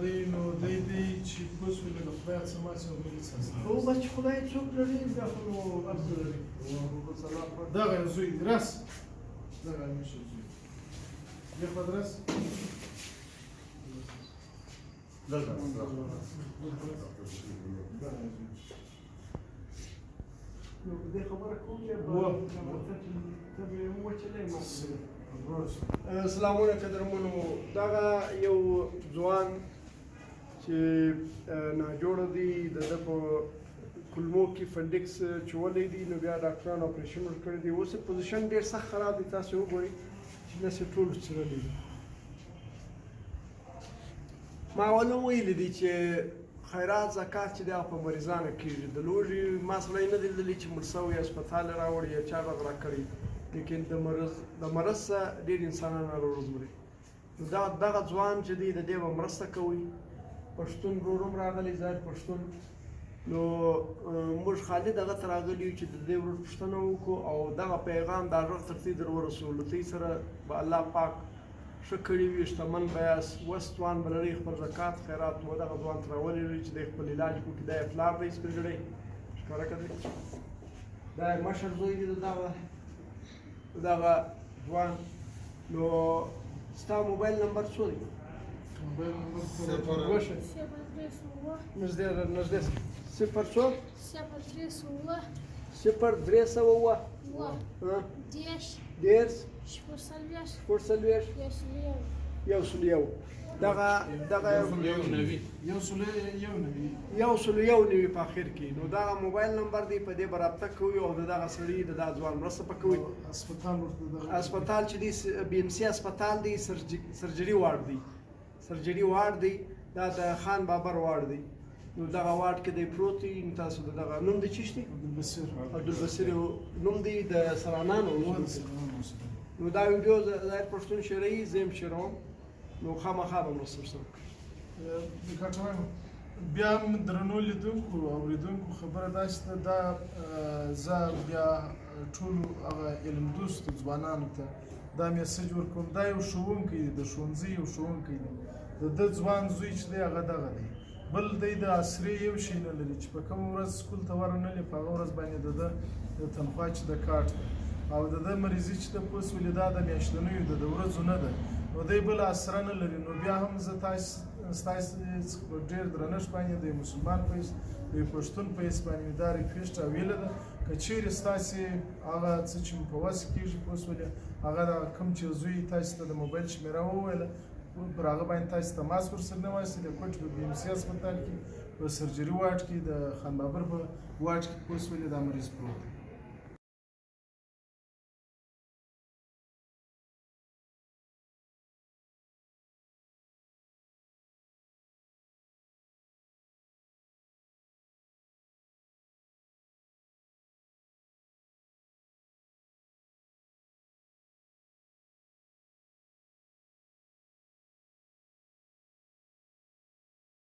دی نو دی چې کوس ویل د خدای څخه ما څه ویل څه هو بس خدای څوک لري داخل او ارض لري دغه زوی درس دغه مشه زوی یې خدرس دغه نو دې خبره کوم چې السلام علیکم قدرمنو دغه یو ځوان چې ناجوړه دی د ده په کولمو کې فنډکس چولی دی نو بیا ډاکټرانو اپریشن ورکړی دی اوس یې پوزیشن ډېر سخت خراب دی تاسو وګورئ چې داسې ټول څیرلی دی ما اول ویلی دی چې خیرات زکات چې دی په مریضانو کېږي د لوږې ما سړی نه دی لیدلی چې مړ سوی هسپتال یې راوړی یا چا غږ راکړی لیکن د مرض څخه ډېر انسانان راوړي نو دغه ځوان چې دی د دې به مرسته کوي پښتون ورور هم راغلی زاهد پښتون نو موږ خالد هغه ته راغلي یو چې د دې ورور پوښتنه وکړو او دغه پیغام دا غږ تر دې در ورسولو له دوی سره به الله پاک ښه کړي وي شتمن به یاست وس توان به لرئ خپل زکات خیرات مو دغه ځوان ته راولېږئ چې دی خپل علاج وکړي دا یې پلار دی سپین ږیری ښکاره که دی دا یې مشر زوی دی دغه ځوان نو ستا موبایل نمبر څو دی نږدې صفر څو 0 یو سل یو دغه یو سل یو نوي په اخر کې نو دغه موبایل نمبر دی په دې به رابطه کوئ او د دغه سړي د دغه ځوان مرسته به کوئ هسپتال چې دی بي ام سي هسپتال دی سرجري وارډ دی دا د خان بابر وارډ دی نو دغه وارډ کې دی پروت دی تاسو د دغه نوم دی څه دی عبدالبصیر نوم دی د سرانانو نو دا ویډیو ظاهر پښتون شرعي زه یم شروم نو خامخا به مرسته ورسره وکړو بیا هم درنو لیدونکو او اورېدونکو خبره داسې ده دا زه بیا ټولو هغه علم دوستو ځوانانو ته دا میسج ورکوم دا یو ښوونکی دی د ښوونځي یو ښوونکی دی د ده ځوان زوی چې دی هغه دغه دی بل دی د عصري یو شی نه لري چې په کومه ورځ سکول ته ورنلي په هغه ورځ باندې د ده د تنخوا چې د کاټ دی او د ده مریضي چې د پوس ولې دا د میاشتنیو ده د ورځو نه ده نو دی بل اسره نه لري نو بیا هم زه ستاسو په ډېر درنښت باندې د مسلمان په حیث د پښتون په حیث باندې مې دا ریکویسټ راویله ده که چیرې ستاسې هغه څه چې مو په وس کېږي پوس ولې هغه کوم چې زوی تاسو ته د موبایل شمېره وویله پر هغه باندې تاسو تماس ورسره نه وایاست د کوټ په بي ام سي هسپتال کې په سرجري وارډ کې د خان بابر په وارډ کې پوس ولې دا مریض پروت دی